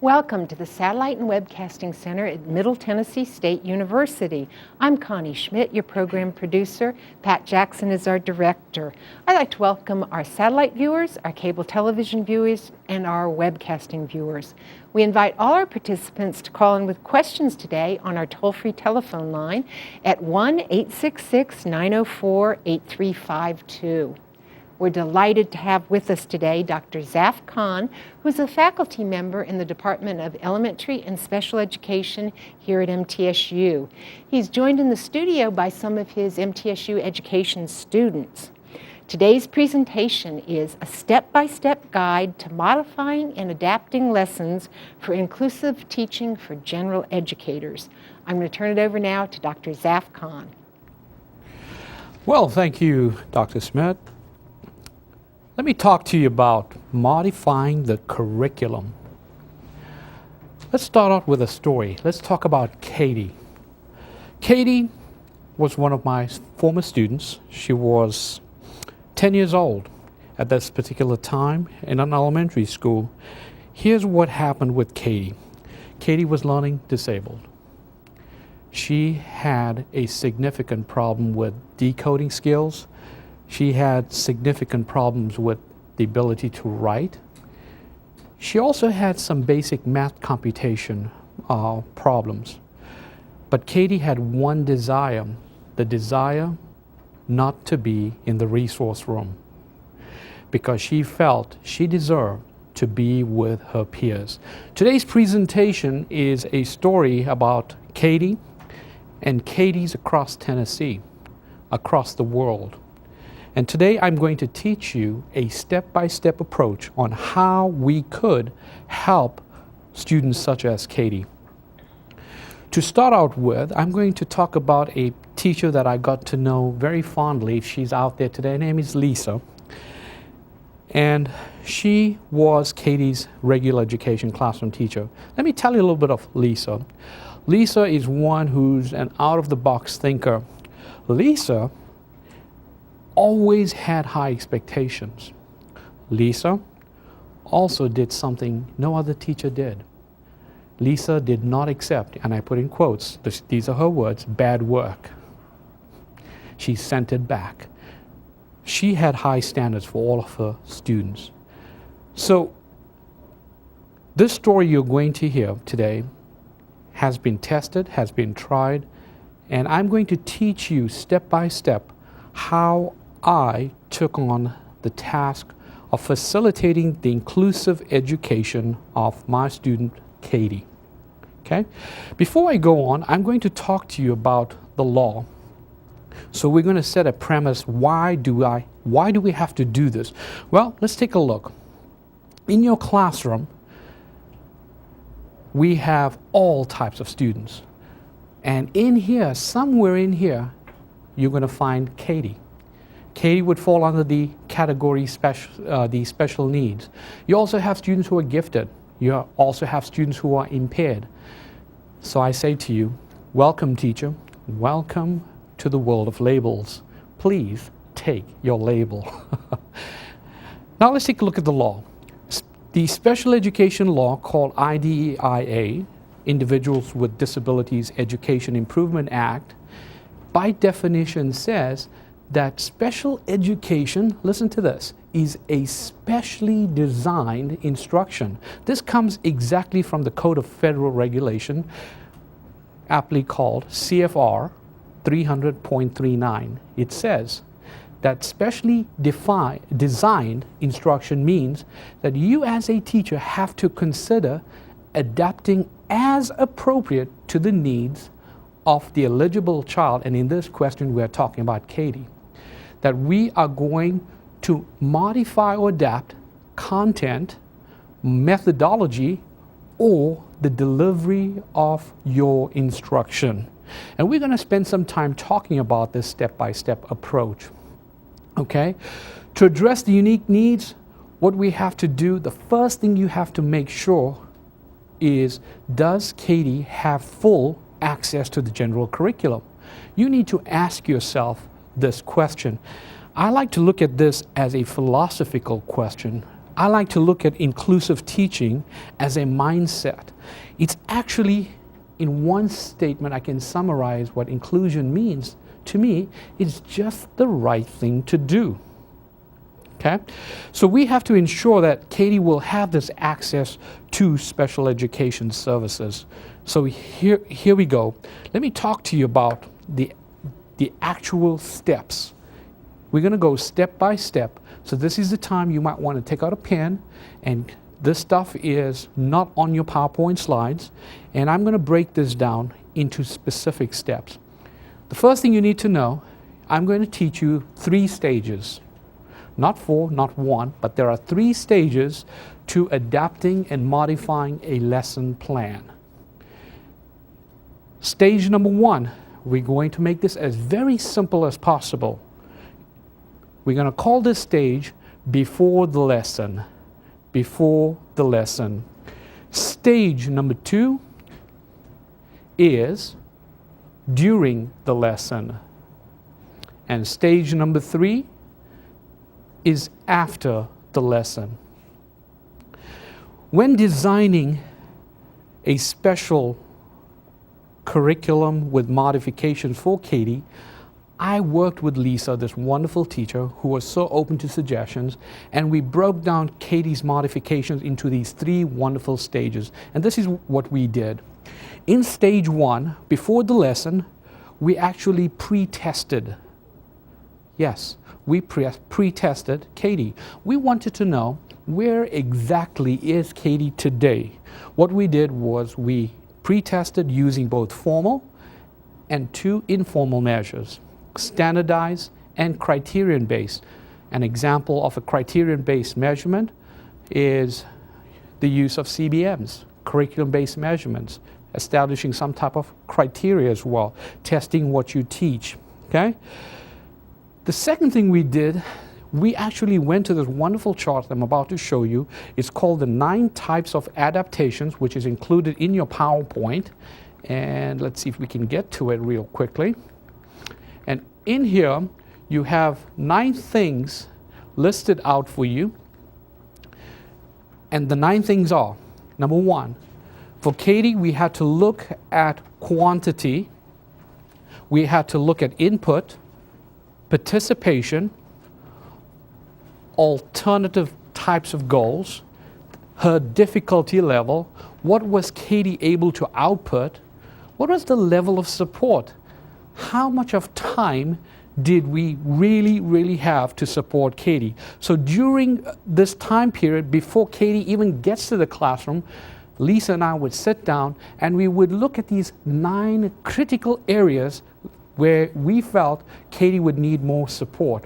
Welcome to the Satellite and Webcasting Center at Middle Tennessee State University. I'm Connie Schmidt, your program producer. Pat Jackson is our director. I'd like to welcome our satellite viewers, our cable television viewers, and our webcasting viewers. We invite all our participants to call in with questions today on our toll-free telephone line at 1-866-904-8352. We're delighted to have with us today Dr. Zaf Khan, who's a faculty member in the Department of Elementary and Special Education here at MTSU. He's joined in the studio by some of his MTSU education students. Today's presentation is a step-by-step guide to modifying and adapting lessons for inclusive teaching for general educators. I'm going to turn it over now to Dr. Zaf Khan. Well, thank you, Dr. Schmidt. Let me talk to you about modifying the curriculum. Let's start out with a story. Let's talk about Katie. Katie was one of my former students. She was 10 years old at this particular time in an elementary school. Here's what happened with Katie. Katie was learning disabled. She had a significant problem with decoding skills. She had significant problems with the ability to write. She also had some basic math computation problems. But Katie had one desire, the desire not to be in the resource room, because she felt she deserved to be with her peers. Today's presentation is a story about Katie and Katie's across Tennessee, across the world. And today I'm going to teach you a step-by-step approach on how we could help students such as Katie. To start out with, I'm going to talk about a teacher that I got to know very fondly. She's out there today. Her name is Lisa. And she was Katie's regular education classroom teacher. Let me tell you a little bit of Lisa. Lisa is one who's an out-of-the-box thinker. Lisa always had high expectations. Lisa also did something no other teacher did. Lisa did not accept, and I put in quotes, these are her words, bad work. She sent it back. She had high standards for all of her students. So this story you're going to hear today has been tested, has been tried, and I'm going to teach you step by step how I took on the task of facilitating the inclusive education of my student, Katie. Okay? Before I go on, I'm going to talk to you about the law. So we're going to set a premise. Why do we have to do this? Well, let's take a look. In your classroom, we have all types of students. And in here, somewhere in here, you're going to find Katie. Katie would fall under the category the special needs. You also have students who are gifted. You also have students who are impaired. So I say to you, welcome teacher, welcome to the world of labels. Please take your label. Now let's take a look at the law. The special education law called IDEIA, Individuals with Disabilities Education Improvement Act, by definition says that special education, listen to this, is a specially designed instruction. This comes exactly from the Code of Federal Regulation, aptly called CFR 300.39. It says that specially designed instruction means that you as a teacher have to consider adapting as appropriate to the needs of the eligible child, and in this question we're talking about Katie, that we are going to modify or adapt content, methodology, or the delivery of your instruction. And we're going to spend some time talking about this step-by-step approach. Okay? To address the unique needs, what we have to do, the first thing you have to make sure is, does Katie have full access to the general curriculum? You need to ask yourself this question. I like to look at this as a philosophical question. I like to look at inclusive teaching as a mindset. It's actually, in one statement, I can summarize what inclusion means. To me, it's just the right thing to do. Okay? So we have to ensure that Katie will have this access to special education services. So here we go. Let me talk to you about the actual steps. We're going to go step by step. So this is the time you might want to take out a pen, and this stuff is not on your PowerPoint slides, and I'm going to break this down into specific steps. The first thing you need to know, I'm going to teach you 3 stages. Not 4, not 1, but there are 3 stages to adapting and modifying a lesson plan. Stage number 1, we're going to make this as very simple as possible. We're going to call this stage before the lesson. Before the lesson. Stage number 2 is during the lesson. And stage number 3 is after the lesson. When designing a special curriculum with modifications for Katie, I worked with Lisa, this wonderful teacher who was so open to suggestions, and we broke down Katie's modifications into these 3 wonderful stages. And this is what we did. In stage 1, before the lesson, we actually pre-tested. Yes, we pre-tested Katie. We wanted to know, where exactly is Katie today? What we did was we pre-tested using both formal and 2 informal measures, standardized and criterion-based. An example of a criterion-based measurement is the use of CBMs, curriculum-based measurements, establishing some type of criteria as well, testing what you teach, okay? The second thing we did, we actually went to this wonderful chart that I'm about to show you. It's called the 9 types of adaptations, which is included in your PowerPoint. And let's see if we can get to it real quickly. And in here, you have 9 things listed out for you. And the 9 things are, number 1, for Katie, we had to look at quantity. We had to look at input, participation, alternative types of goals, her difficulty level, what was Katie able to output, what was the level of support, how much of time did we really have to support Katie. So during this time period, before Katie even gets to the classroom, Lisa and I would sit down and we would look at these 9 critical areas where we felt Katie would need more support.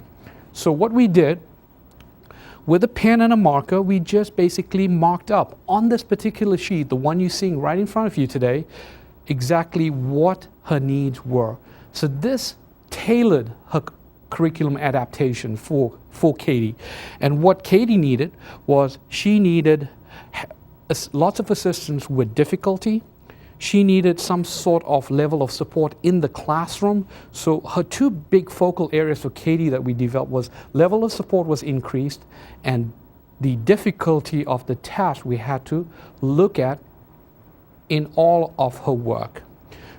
So what we did, with a pen and a marker, we just basically marked up on this particular sheet, the one you're seeing right in front of you today, exactly what her needs were. So this tailored her curriculum adaptation for Katie. And what Katie needed was, she needed lots of assistance with difficulty. She needed some sort of level of support in the classroom. So her 2 big focal areas for Katie that we developed was level of support was increased, and the difficulty of the task we had to look at in all of her work.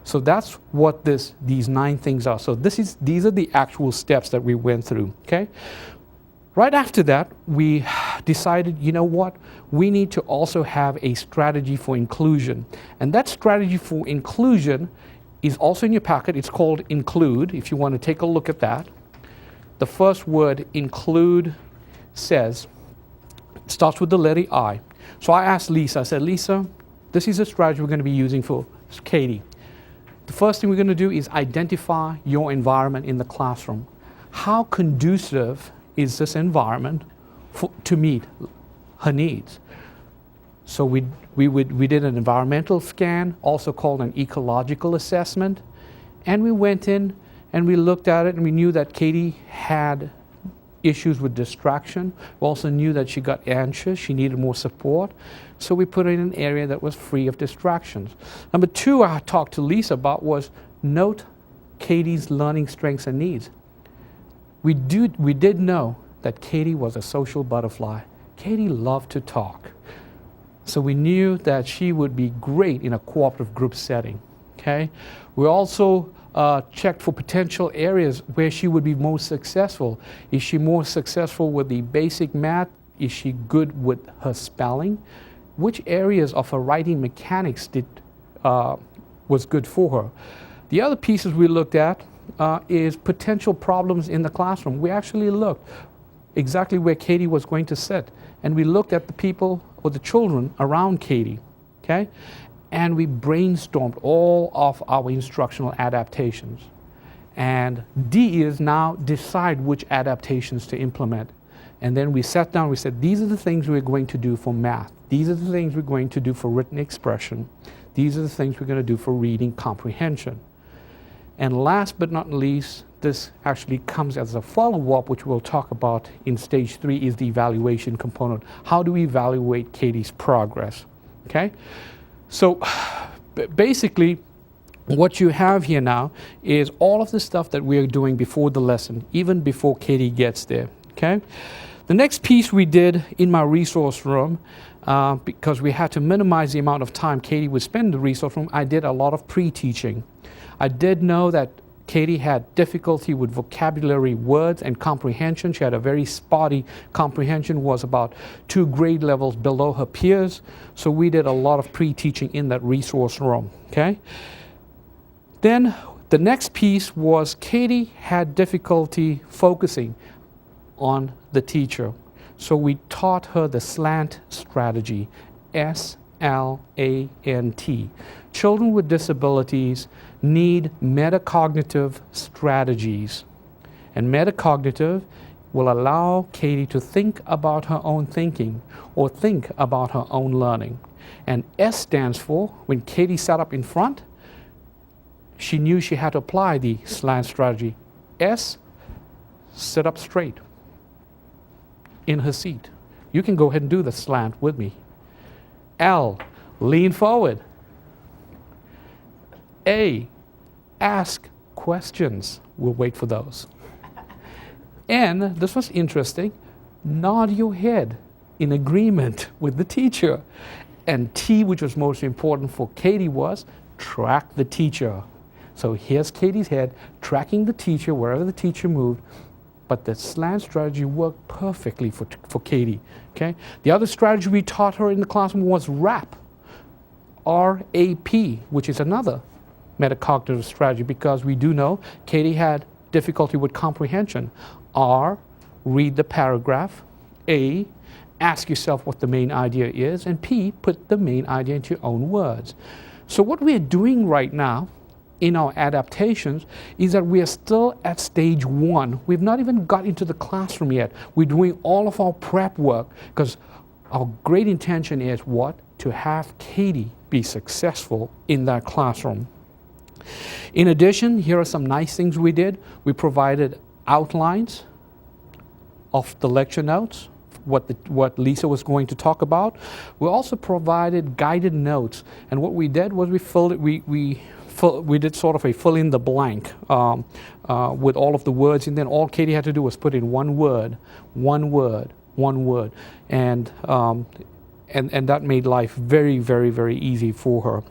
So that's what these 9 things are. So these are the actual steps that we went through, okay? Right after that, we decided, you know what? We need to also have a strategy for inclusion. And that strategy for inclusion is also in your packet. It's called Include, if you want to take a look at that. The first word, include, says, it starts with the letter I. So I asked Lisa, I said, Lisa, this is a strategy we're going to be using for Katie. The first thing we're going to do is identify your environment in the classroom. How conducive is this environment to meet her needs? So we did an environmental scan, also called an ecological assessment, and we went in and we looked at it, and we knew that Katie had issues with distraction. We also knew that she got anxious, she needed more support, so we put her in an area that was free of distractions. Number 2 I talked to Lisa about was note Katie's learning strengths and needs. We did know that Katie was a social butterfly. Katie loved to talk. So we knew that she would be great in a cooperative group setting. Okay? We also checked for potential areas where she would be most successful. Is she more successful with the basic math? Is she good with her spelling? Which areas of her writing mechanics was good for her? The other pieces we looked at is potential problems in the classroom. We actually looked exactly where Katie was going to sit, and we looked at the people or the children around Katie, okay? And we brainstormed all of our instructional adaptations. And D is now decide which adaptations to implement. And then we sat down, we said, these are the things we're going to do for math. These are the things we're going to do for written expression. These are the things we're going to do for reading comprehension. And last but not least, this actually comes as a follow-up, which we'll talk about in stage 3, is the evaluation component. How do we evaluate Katie's progress? Okay? So basically, what you have here now is all of the stuff that we're doing before the lesson, even before Katie gets there. Okay? The next piece we did in my resource room, because we had to minimize the amount of time Katie would spend in the resource room, I did a lot of pre-teaching. I did know that Katie had difficulty with vocabulary words and comprehension. She had a very spotty comprehension, was about 2 grade levels below her peers. So we did a lot of pre-teaching in that resource room. Okay? Then the next piece was Katie had difficulty focusing on the teacher. So we taught her the SLANT strategy, SLANT. Children with disabilities need metacognitive strategies. And metacognitive will allow Katie to think about her own thinking or think about her own learning. And S stands for, when Katie sat up in front, she knew she had to apply the SLANT strategy. S, sit up straight in her seat. You can go ahead and do the SLANT with me. L, lean forward. A, ask questions. We'll wait for those. N, this was interesting, nod your head in agreement with the teacher. And T, which was most important for Katie, was track the teacher. So here's Katie's head tracking the teacher wherever the teacher moved. But the SLANT strategy worked perfectly for Katie. Okay? The other strategy we taught her in the classroom was RAP, R-A-P, which is another metacognitive strategy, because we do know Katie had difficulty with comprehension. R, read the paragraph. A, ask yourself what the main idea is. And P, put the main idea into your own words. So what we're doing right now in our adaptations is that we are still at stage 1. We've not even got into the classroom yet. We're doing all of our prep work because our great intention is what? To have Katie be successful in that classroom. In addition, here are some nice things we did. We provided outlines of the lecture notes, what Lisa was going to talk about. We also provided guided notes, and what we did was we did sort of a fill in the blank with all of the words, and then all Katie had to do was put in one word, and that made life very, very, very easy for her.